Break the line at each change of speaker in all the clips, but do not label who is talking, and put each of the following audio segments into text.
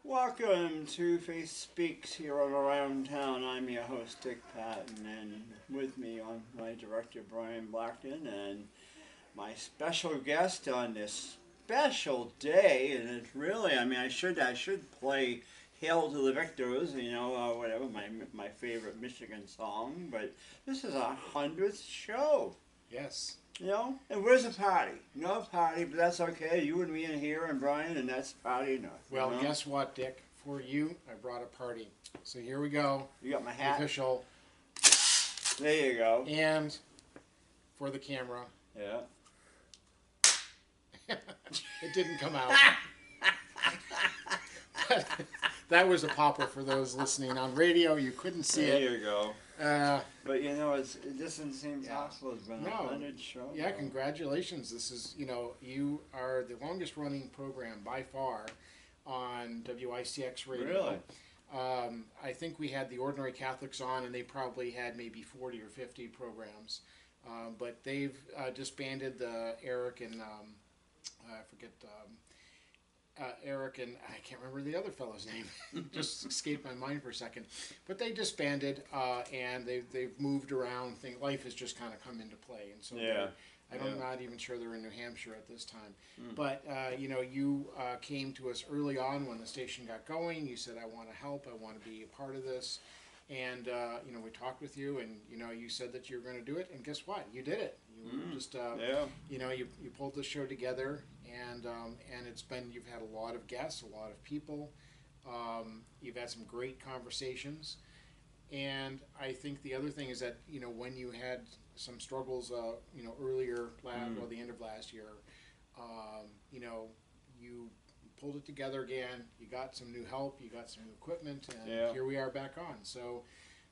Welcome to Faith Speaks here on Around Town. I'm your host, Dick Patton, and with me on my director, Brian Blackton, and my special guest on this special day. And it's really, I should play "Hail to the Victors," whatever my favorite Michigan song. But this is our 100th show.
Yes.
And where's the party? No party, but that's okay. You and me in here and Brian, and that's party enough.
Well, guess what, Dick? For you, I brought a party. So here we go.
You got my hat.
Official.
There you go.
And for the camera.
Yeah.
It didn't come out. That was a popper for those listening on radio. You couldn't see
there
it.
There you go. But it doesn't seem possible. It's been 100 shows.
Yeah, congratulations. This is, you are the longest running program by far on WICX radio.
Really?
I think we had the Ordinary Catholics on, and they probably had maybe 40 or 50 programs. But they've disbanded Eric and I forget. Eric and I can't remember the other fellow's name. Just escaped my mind for a second. But they disbanded and they've moved around. Life has just kind of come into play, and so I'm not even sure they're in New Hampshire at this time. But you came to us early on when the station got going. You said, "I want to help. I want to be a part of this." And we talked with you, and you said that you were going to do it. And guess what? You did it. You pulled the show together, and you've had a lot of guests, a lot of people. You've had some great conversations, and I think the other thing is that when you had some struggles, earlier the end of last year, you pulled it together again. You got some new help, you got some new equipment, and here we are back on. So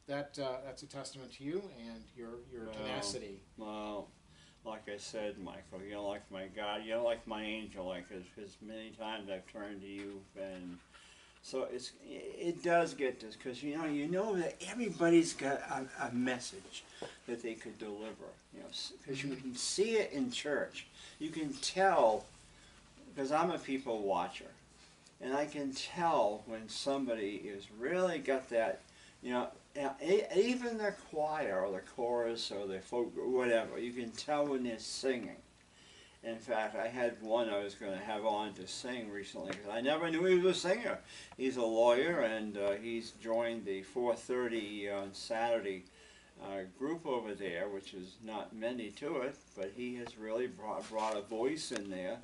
that's a testament to you and your tenacity.
Well, like I said, Michael, like my God, like my angel, because many times I've turned to you, and so it does get this, because that everybody's got a message that they could deliver, because you can see it in church. You can tell, because I'm a people watcher, and I can tell when somebody is really got that, even the choir or the chorus or the folk or whatever, you can tell when they're singing. In fact, I had one I was going to have on to sing recently, because I never knew he was a singer. He's a lawyer, and he's joined the 4:30 on Saturday group over there, which is not many to it, but he has really brought a voice in there.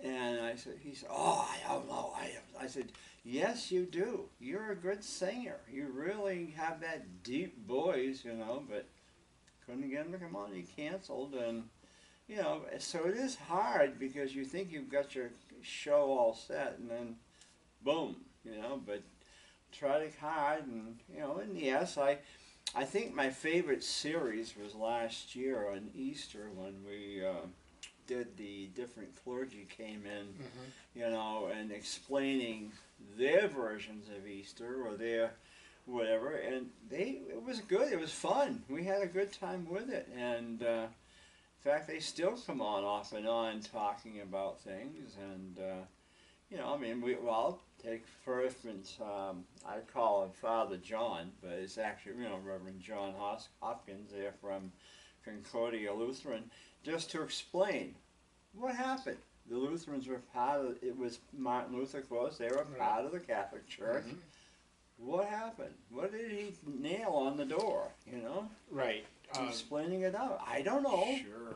And he said, "Oh, I don't know." I said, "Yes, you do. You're a good singer. You really have that deep voice, but couldn't get him to come on. He canceled, and so it is hard, because you think you've got your show all set, and then boom, But tried hard, and yes, I think my favorite series was last year on Easter, when we did the different clergy came in, and explaining their versions of Easter or their whatever, and it was good. It was fun. We had a good time with it, and in fact, they still come on off and on talking about things, and I'll take for instance, I call him Father John, but it's actually Reverend John Hopkins there from Concordia Lutheran, just to explain what happened. The Lutherans were part of it. Was Martin Luther, of course. They were part of the Catholic Church. What happened? What did he nail on the door?
Right.
Explaining it out. I don't know.
Sure.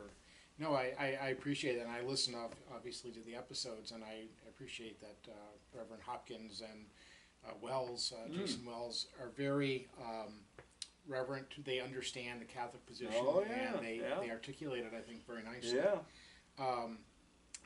No, I appreciate that, and I listen obviously to the episodes, and I appreciate that Reverend Hopkins and Wells, Jason Wells, are very reverent. They understand the Catholic position, and they articulate it, I think, very nicely.
Yeah.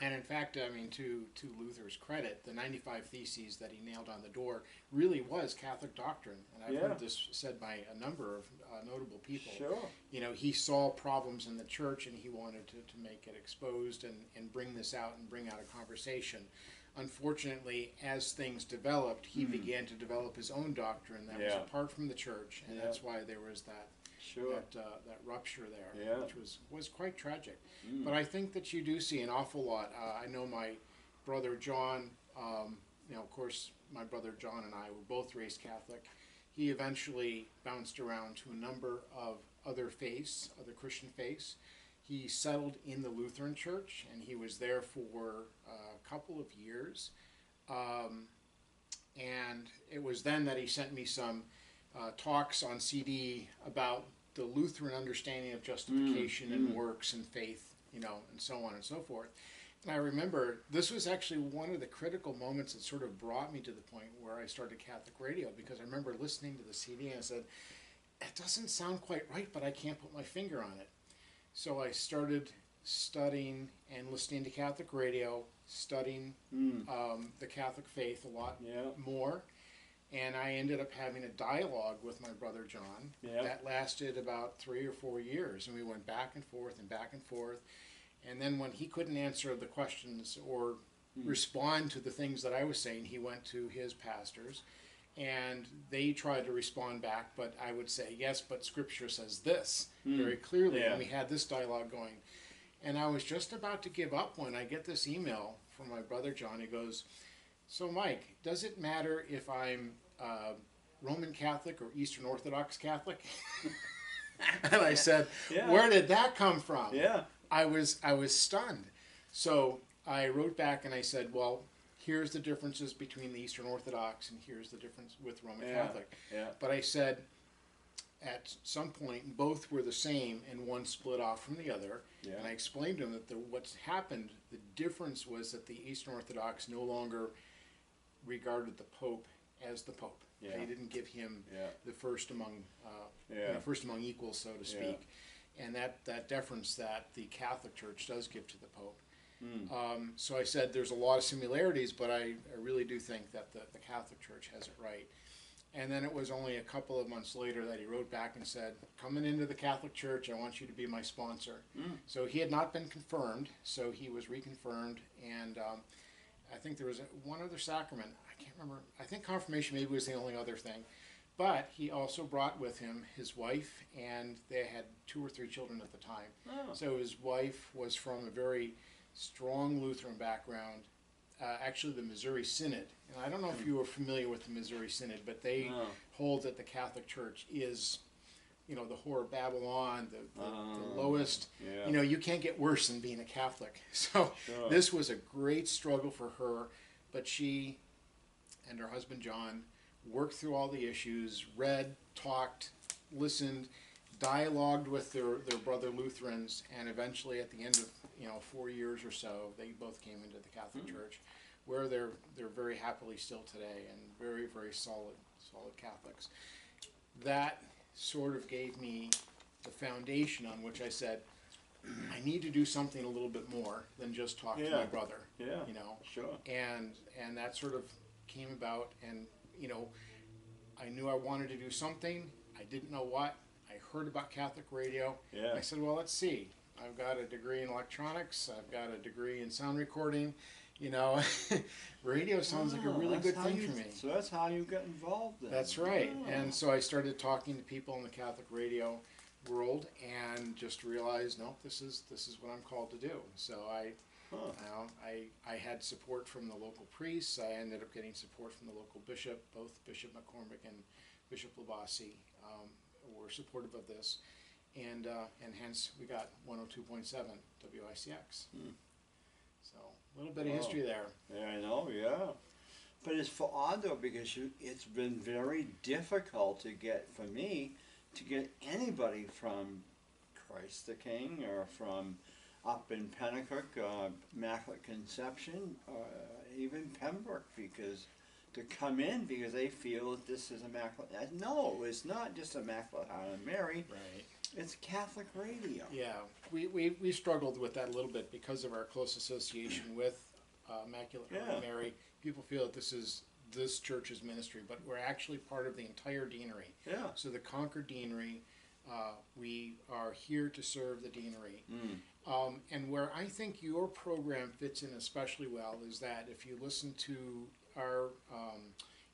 And in fact, to Luther's credit, the 95 Theses that he nailed on the door really was Catholic doctrine. And I've heard this said by a number of notable people.
Sure.
He saw problems in the church, and he wanted to make it exposed and bring this out and bring out a conversation. Unfortunately, as things developed, he began to develop his own doctrine that was apart from the church, and that's why there was that that rupture there, which was quite tragic. But I think that you do see an awful lot. I know my brother John of course, my brother John and I were both raised Catholic. He eventually bounced around to a number of other faiths, other Christian faiths. He settled in the Lutheran Church, and he was there for a couple of years. And it was then that he sent me some talks on CD about the Lutheran understanding of justification and works and faith, and so on and so forth. And I remember this was actually one of the critical moments that sort of brought me to the point where I started Catholic radio, because I remember listening to the CD and I said, it doesn't sound quite right, but I can't put my finger on it. So I started studying and listening to Catholic radio, studying the Catholic faith a lot more. And I ended up having a dialogue with my brother John that lasted about 3 or 4 years. And we went back and forth and back and forth. And then when he couldn't answer the questions or respond to the things that I was saying, he went to his pastors. And they tried to respond back, but I would say, yes, but Scripture says this very clearly. And we had this dialogue going. And I was just about to give up when I get this email from my brother John. He goes, so Mike, does it matter if I'm Roman Catholic or Eastern Orthodox Catholic? And I said, where did that come from? I was stunned. So I wrote back and I said, well, here's the differences between the Eastern Orthodox and here's the difference with Roman Catholic. But I said, at some point, both were the same and one split off from the other. And I explained to him that what's happened, the difference was that the Eastern Orthodox no longer regarded the Pope as the Pope. They didn't give him the first among first among equals, so to speak. And that deference that the Catholic Church does give to the Pope. So I said there's a lot of similarities, but I really do think that the Catholic Church has it right. And then it was only a couple of months later that he wrote back and said, coming into the Catholic Church, I want you to be my sponsor. So he had not been confirmed, so he was reconfirmed. And I think there was one other sacrament. I can't remember. I think confirmation maybe was the only other thing. But he also brought with him his wife, and they had 2 or 3 children at the time. So his wife was from a very strong Lutheran background, actually the Missouri Synod. And I don't know if you are familiar with the Missouri Synod, but they hold that the Catholic Church is, the whore of Babylon, the lowest. You can't get worse than being a Catholic. So this was a great struggle for her, but she and her husband John worked through all the issues, read, talked, listened, dialogued with their brother Lutherans, and eventually at the end of 4 years or so, they both came into the Catholic Church, where they're very happily still today and very, very solid Catholics. That sort of gave me the foundation on which I said, I need to do something a little bit more than just talk to my brother. And that sort of came about, and I knew I wanted to do something. I didn't know what. I heard about Catholic radio. I said, well, let's see. I've got a degree in electronics. I've got a degree in sound recording. Radio sounds like a really good thing for me.
So that's how you got involved then.
That's right. And so I started talking to people in the Catholic radio world and just realized, no, this is what I'm called to do. So I had support from the local priests. I ended up getting support from the local bishop. Both Bishop McCormick and Bishop Labasi were supportive of this, and hence we got 102.7 WICX. So a little bit of history there.
Yeah, I know. But it's odd though, because it's been very difficult to get, for me, to get anybody from Christ the King or from up in Pennacook, Immaculate Conception, even Pembroke, because to come in because they feel that this is Immaculate. No, it's not just Immaculate Heart of Mary.
Right.
It's Catholic radio.
Yeah, we struggled with that a little bit because of our close association with Immaculate Heart of Mary. People feel that this church's ministry, but we're actually part of the entire deanery. So the Concord deanery, we are here to serve the deanery. And where I think your program fits in especially well is that if you listen to our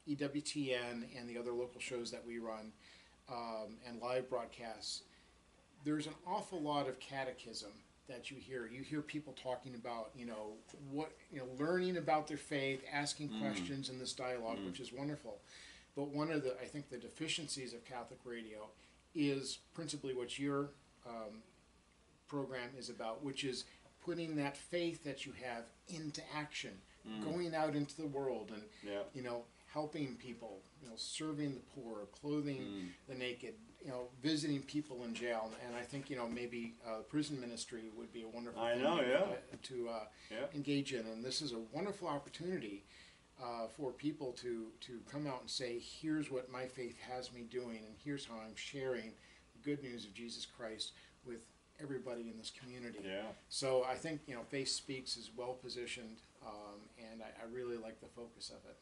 EWTN and the other local shows that we run and live broadcasts, there's an awful lot of catechism that you hear. You hear people talking about, learning about their faith, asking questions in this dialogue, which is wonderful. But one of I think the deficiencies of Catholic radio is principally what your program is about, which is putting that faith that you have into action, going out into the world and, helping people, serving the poor, clothing the naked, visiting people in jail. And I think, maybe prison ministry would be a wonderful thing to engage in. And this is a wonderful opportunity for people to come out and say, here's what my faith has me doing, and here's how I'm sharing the good news of Jesus Christ with everybody in this community.
Yeah.
So I think, Faith Speaks is well positioned, and I really like the focus of it.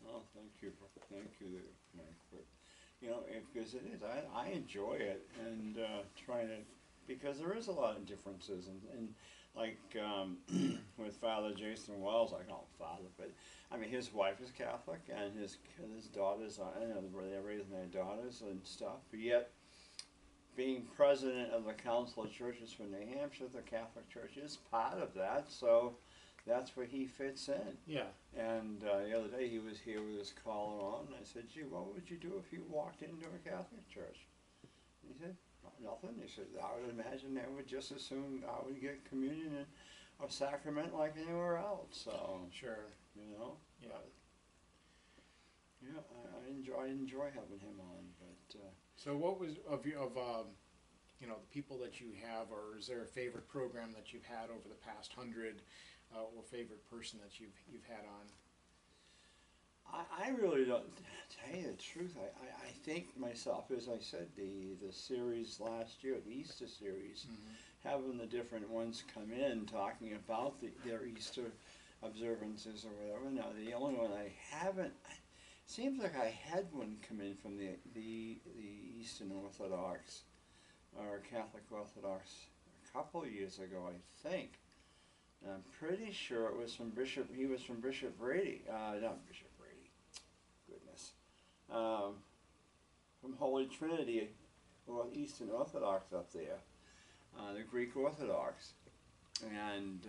Oh, thank you, Mike. Because it is, I enjoy it, and trying to, because there is a lot of differences, and like with Father Jason Wells, I call him Father, but I mean his wife is Catholic, and his daughters are, they're raising their daughters and stuff, but yet being president of the Council of Churches for New Hampshire, the Catholic Church is part of that, so that's where he fits in.
Yeah.
And the other day he was here with his collar on, and I said, gee, what would you do if you walked into a Catholic church? He said, nothing. He said, I would imagine they would just as soon I would get communion or sacrament like anywhere else. So
Sure.
Yeah. Yeah, I enjoy having him on. But
so what was the people that you have, or is there a favorite program that you've had over the past 100, or favorite person that you've had on?
I really don't, to tell you the truth, I think myself, as I said, the series last year, the Easter series, having the different ones come in talking about their Easter observances or whatever. Now, the only one I haven't, seems like I had one come in from the Eastern Orthodox or Catholic Orthodox a couple of years ago, I think. And I'm pretty sure it was from he was from Bishop Brady, not Bishop Brady, goodness, from Holy Trinity, or Eastern Orthodox up there, the Greek Orthodox. And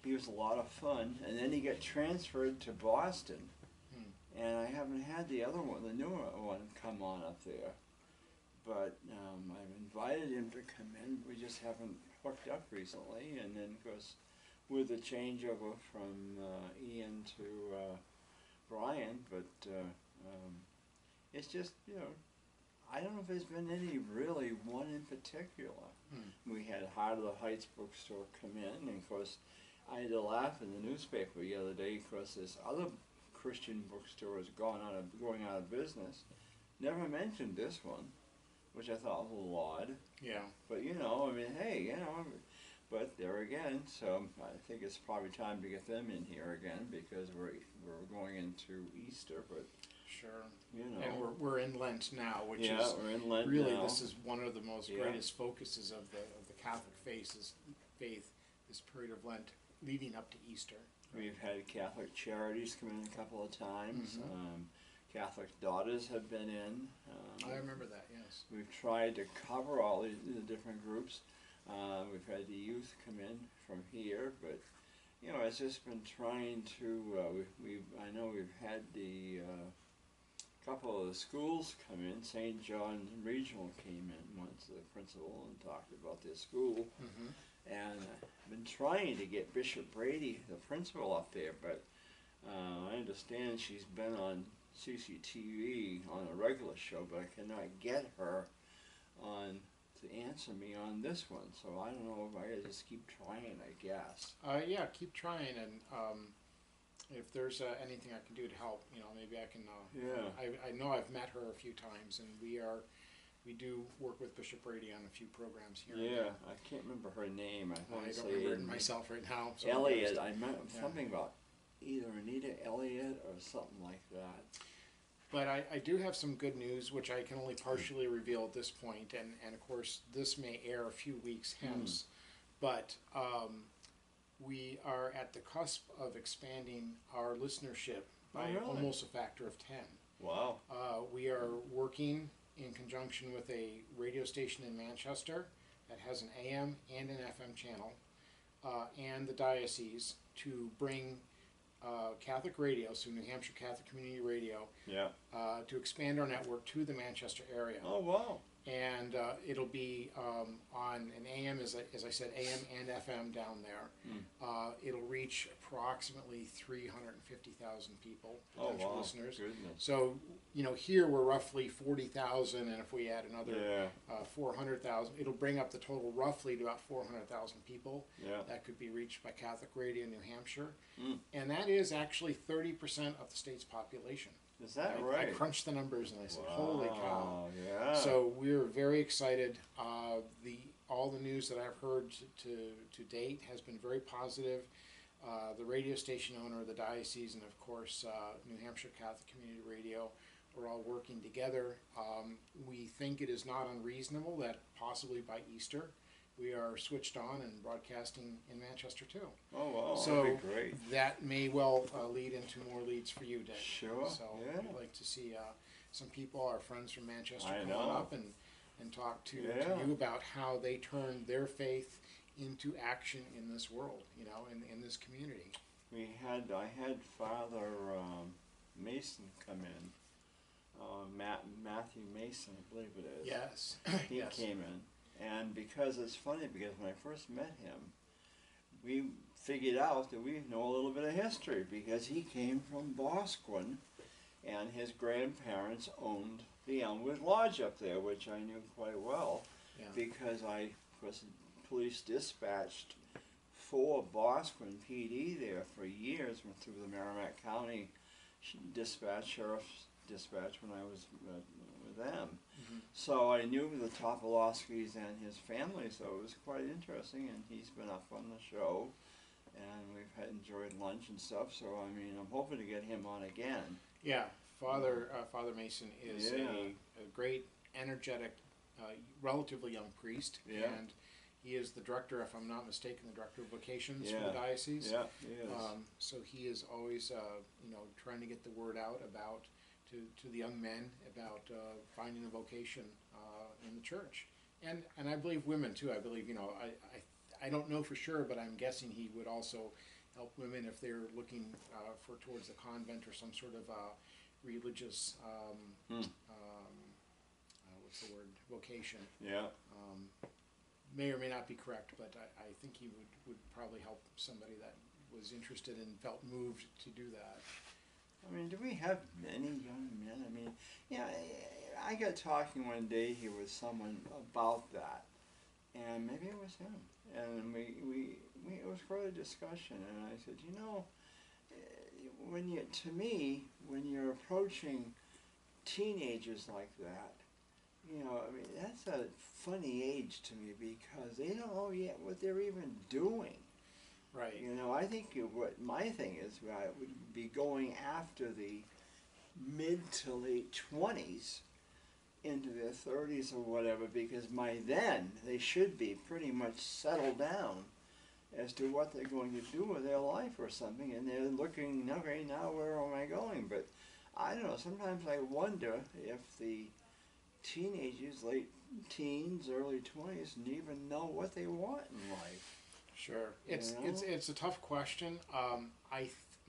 he was a lot of fun, and then he got transferred to Boston. And I haven't had the other one, the newer one, come on up there. But I've invited him to come in. We just haven't hooked up recently. And then, of course, with the changeover from Ian to Brian, but it's just, I don't know if there's been any really one in particular. We had Heart of the Heights bookstore come in, and of course, I had to laugh in the newspaper the other day because this other Christian bookstore is going out of business. Never mentioned this one, which I thought was a little odd.
Yeah.
But I mean, hey, but there again, so I think it's probably time to get them in here again because we're going into Easter, but
sure. And we're in Lent now, which is
we're in Lent
really
now.
This is one of the most greatest focuses of the Catholic faith, this period of Lent leading up to Easter.
We've had Catholic Charities come in a couple of times. Catholic Daughters have been in.
I remember that, yes.
We've tried to cover all the different groups. We've had the youth come in from here, but it's just been trying to. I know we've had the couple of the schools come in. St. John's Regional came in once, the principal, and talked about their school. And I've been trying to get Bishop Brady, the principal, up there, but I understand she's been on CCTV on a regular show, but I cannot get her on to answer me on this one. So I don't know if I gotta just keep trying, I guess.
Yeah, keep trying, and if there's anything I can do to help, maybe I can. I know I've met her a few times, and we do work with Bishop Brady on a few programs here.
Yeah, I can't remember her name. I
don't remember it myself right now. So
Elliot, I meant something about either Anita Elliott or something like that.
But I do have some good news, which I can only partially reveal at this point, and of course this may air a few weeks hence, but we are at the cusp of expanding our listenership by almost a factor of 10.
Wow.
We are working in conjunction with a radio station in Manchester that has an AM and an FM channel, and the diocese to bring Catholic radio, so New Hampshire Catholic Community Radio,
Yeah.
to expand our network to the Manchester area.
Oh, wow.
And it'll be on an AM, as I said, AM and FM down there. It'll reach approximately 350,000 people, potential listeners.
Goodness.
So, here we're roughly 40,000, and if we add another 400,000, it'll bring up the total roughly to about 400,000 people that could be reached by Catholic Radio in New Hampshire. And that is actually 30% of the state's population.
Is that
I
right?
crunched the numbers and I said, holy cow.
Yeah.
So we're very excited. All the news that I've heard to date has been very positive. The radio station owner, the diocese, and of course New Hampshire Catholic Community Radio are all working together. We think it is not unreasonable that possibly by Easter we are switched on and broadcasting in Manchester too.
Oh, wow.
So
that'd be great.
that may well lead into more leads for you, Dave.
Sure.
So
Yeah.
we'd like to see some people, our friends from Manchester,
I
come
know.
on up and talk to you about how they turn their faith into action in this world, in this community.
I had Father Mason come in. Matthew Mason, I believe it is.
Yes.
He
Yes.
came in. And because it's funny, because when I first met him, we figured out that we know a little bit of history, because he came from Bosquen, and his grandparents owned the Elmwood Lodge up there, which I knew quite well, because I was police dispatched for Bosquen PD there for years, went through the Merrimack County sheriff's dispatch when I was with them. So I knew the Topolowskis and his family, so it was quite interesting, and he's been up on the show, and we've enjoyed lunch and stuff, so I mean, I'm hoping to get him on again.
Yeah, Father Mason is a great, energetic, relatively young priest, and he is the director, if I'm not mistaken, the director of vocations for the diocese.
Yeah, he is.
So he is always, trying to get the word out about to the young men about finding a vocation in the church, and I believe women too. I believe I don't know for sure, but I'm guessing he would also help women if they're looking towards the convent or some sort of religious what's the word, vocation.
Yeah.
May or may not be correct, but I think he would probably help somebody that was interested and felt moved to do that.
I mean, do we have many young men? I mean, I got talking one day here with someone about that, and maybe it was him, and it was quite a discussion, and I said, when you're approaching teenagers like that, I mean, that's a funny age to me, because they don't know yet what they're even doing.
Right.
I think what my thing is, I would be going after the mid to late 20s into their 30s or whatever, because by then they should be pretty much settled down as to what they're going to do with their life or something, and they're looking, okay, now where am I going? But I don't know, sometimes I wonder if the teenagers, late teens, early 20s, don't even know what they want in life.
Sure, it's a tough question.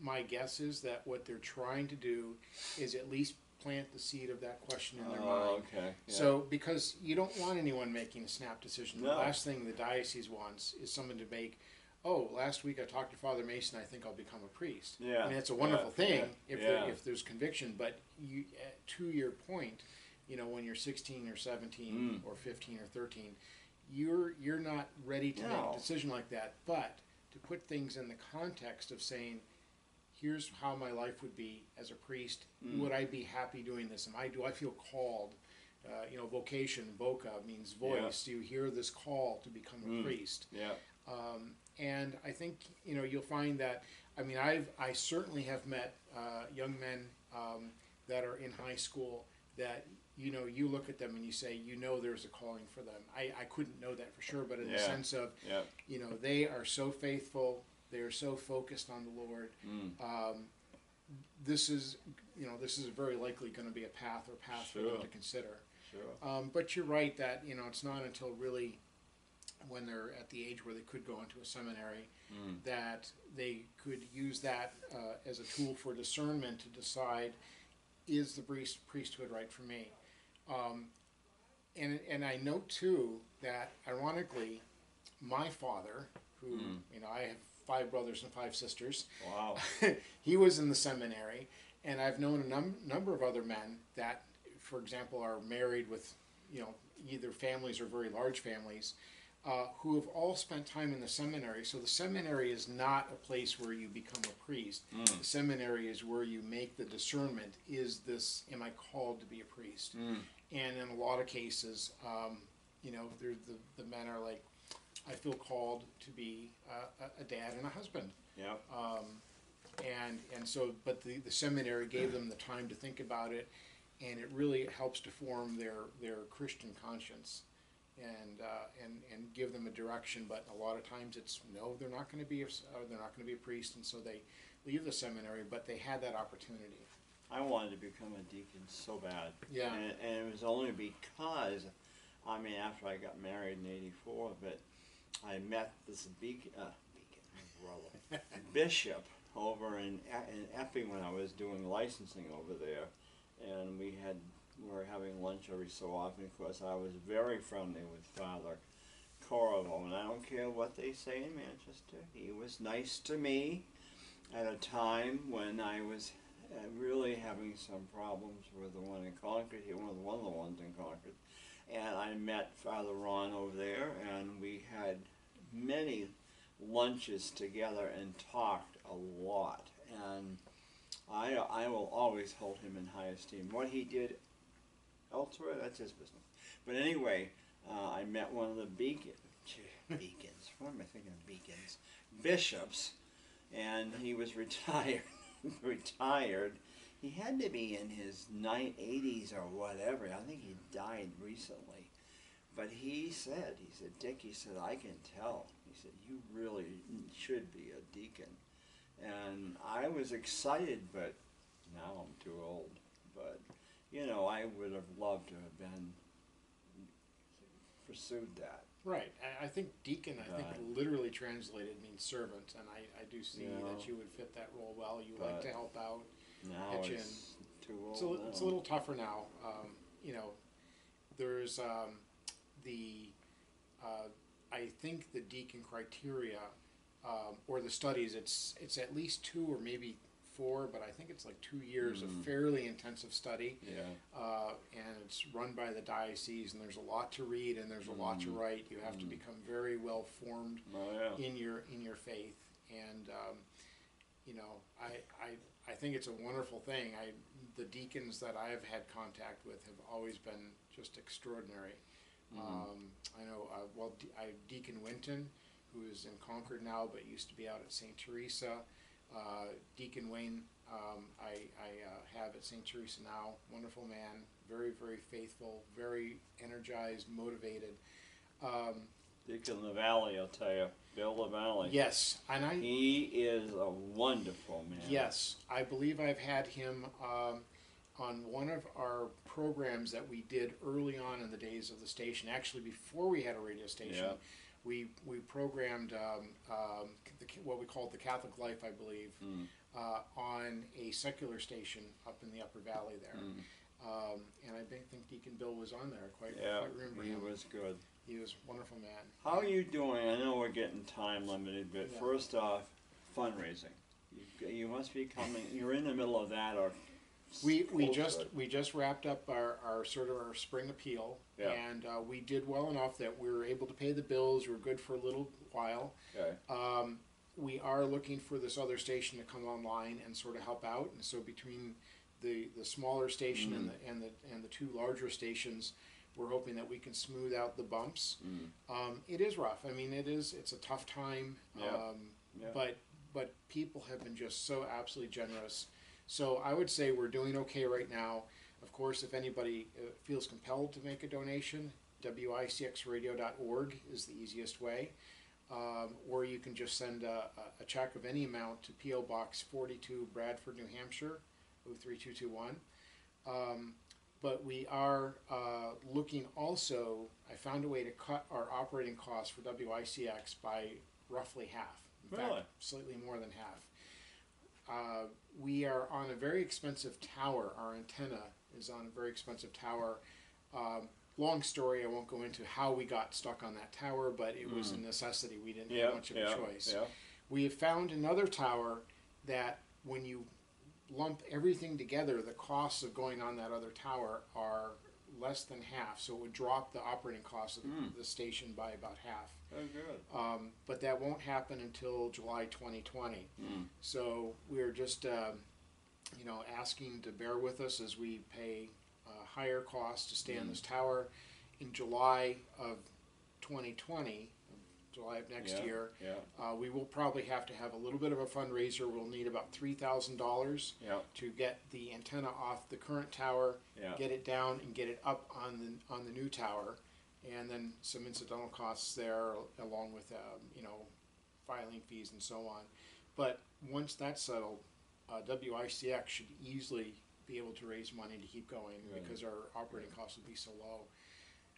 My guess is that what they're trying to do is at least plant the seed of that question in their mind.
Okay. Yeah.
So, because you don't want anyone making a snap decision.
No.
The last thing the diocese wants is someone to make, last week I talked to Father Mason, I think I'll become a priest.
Yeah.
I mean, it's a wonderful thing
Yeah.
if there's conviction, but to your point, when you're 16 or 17 or 15 or 13, you're not ready to make a decision like that. But to put things in the context of saying, here's how my life would be as a priest. Would I be happy doing this? Do I feel called? Vocation, voca means voice. Do you hear this call to become a priest?
Yeah.
And I think you'll find that. I mean, I certainly have met young men that are in high school that you look at them and you say there's a calling for them. I couldn't know that for sure, but in the sense of they are so faithful. They are so focused on the Lord. This is very likely going to be a path for them to consider.
Sure.
But you're right that it's not until really when they're at the age where they could go into a seminary, that they could use that as a tool for discernment to decide, is the priesthood right for me? And I note too that ironically, my father, who I have 5 brothers and 5 sisters.
Wow.
He was in the seminary, and I've known a number of other men that, for example, are married with either families or very large families, who have all spent time in the seminary. So the seminary is not a place where you become a priest. The seminary is where you make the discernment, am I called to be a priest? And in a lot of cases, the men are like, I feel called to be a dad and a husband.
Yeah.
And so, but the seminary gave them the time to think about it, and it really helps to form their Christian conscience, and give them a direction. But a lot of times it's no, they're not going to be a priest, and so they leave the seminary. But they had that opportunity.
I wanted to become a deacon so bad.
Yeah.
And it was only because, after I got married in '84, but I met this bishop over in Epping when I was doing licensing over there, and we were having lunch every so often. Of course, I was very friendly with Father Corvo, and I don't care what they say in Manchester. He was nice to me at a time when I was really having some problems with the one in Concord. He was one of the ones in Concord. And I met Father Ron over there, and we had many lunches together and talked a lot. And I will always hold him in high esteem. What he did elsewhere, that's his business. But anyway, I met one of the beacons. What am I thinking of beacons? Bishops, and he was retired. He had to be in his 80s or whatever. I think he died recently. But he said, Dick, he said, I can tell. He said, you really should be a deacon. And I was excited, but now I'm too old. But, I would have loved to have pursued that.
Right. I think deacon, literally translated means servant, and I do see that you would fit that role well. You like to help out,
now
pitch
it's
in.
Too old.
It's a little tougher now. There's I think the deacon criteria, or the studies, it's at least 2 or maybe 4, but I think it's like 2 years of fairly intensive study.
Yeah.
And it's run by the diocese, and there's a lot to read and there's a lot to write. You have to become very well formed in your faith, and I think it's a wonderful thing. The deacons that I've had contact with have always been just extraordinary. I know, Deacon Winton, who is in Concord now, but used to be out at St. Teresa. Deacon Wayne, I have at St. Teresa now. Wonderful man, very, very faithful, very energized, motivated.
Deacon LaValle, I'll tell you. Bill LaValle.
Yes, and
he is a wonderful man.
Yes, I believe I've had him on one of our programs that we did early on in the days of the station. Actually, before we had a radio station, we programmed what we called the Catholic Life, I believe, on a secular station up in the Upper Valley there. And I think Deacon Bill was on there. Quite remember him.
He was good.
He was a wonderful man.
How are you doing? I know we're getting time limited, but first off, fundraising. You must be coming. You're in the middle of that, or
we just wrapped up our sort of our spring appeal, and we did well enough that we were able to pay the bills. We were good for a little while.
Okay.
We are looking for this other station to come online and sort of help out, and so between the smaller station and the 2 larger stations, we're hoping that we can smooth out the bumps. It is rough. I mean, it's a tough time. But people have been just so absolutely generous. So I would say we're doing okay right now. Of course, if anybody feels compelled to make a donation, WICXradio.org is the easiest way. Or you can just send a check of any amount to P.O. Box 42, Bradford, New Hampshire, 03221. but we are looking also, I found a way to cut our operating costs for WICX by roughly half. In
Really?
fact, slightly more than half. We are on a very expensive tower. Our antenna is on a very expensive tower. Long story, I won't go into how we got stuck on that tower, but it was a necessity. We didn't have much of a choice.
Yeah.
We have found another tower that when you lump everything together, the costs of going on that other tower are less than half. So it would drop the operating cost of the station by about half.
Oh, good.
But that won't happen until July 2020. So we're just, asking to bear with us as we pay higher costs to stay on this tower. In July of 2020, July of next year, we will probably have to have a little bit of a fundraiser. We'll need about $3,000 to get the antenna off the current tower, get it down, and get it up on the new tower, and then some incidental costs there, along with filing fees and so on. But once that's settled, WICX should easily be able to raise money to keep going because our operating costs will be so low.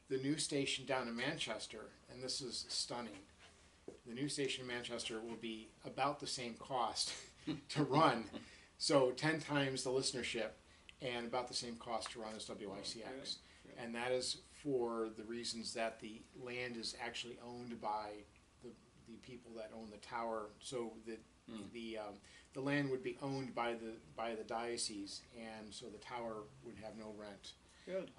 The new station down in Manchester, and this is stunning, the new station in Manchester will be about the same cost to run, so 10 times the listenership and about the same cost to run as WICX. And that is for the reasons that the land is actually owned by the people that own the tower, so that the land would be owned by the diocese, and so the tower would have no rent.
Good.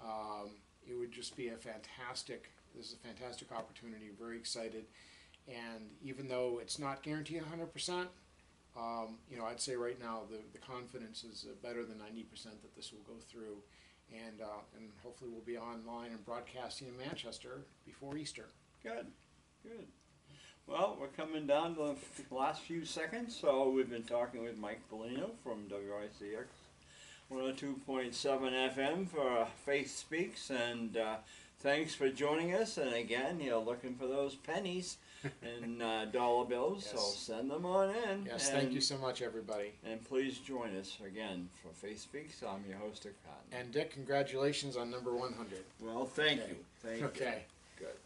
It would just be this is a fantastic opportunity, very excited, and even though it's not guaranteed 100%, I'd say right now the confidence is better than 90% that this will go through, and hopefully we'll be online and broadcasting in Manchester before Easter.
Good. Well, we're coming down to the last few seconds, so we've been talking with Mike Bellino from WICX 102.7 FM for Faith Speaks, and thanks for joining us. And again, looking for those pennies and dollar bills, so send them on in.
Yes, thank you so much, everybody.
And please join us again for Faith Speaks. I'm your host, Dick Cotton.
And Dick, congratulations on number 100.
Well, thank you. Thank you.
Okay.
Good.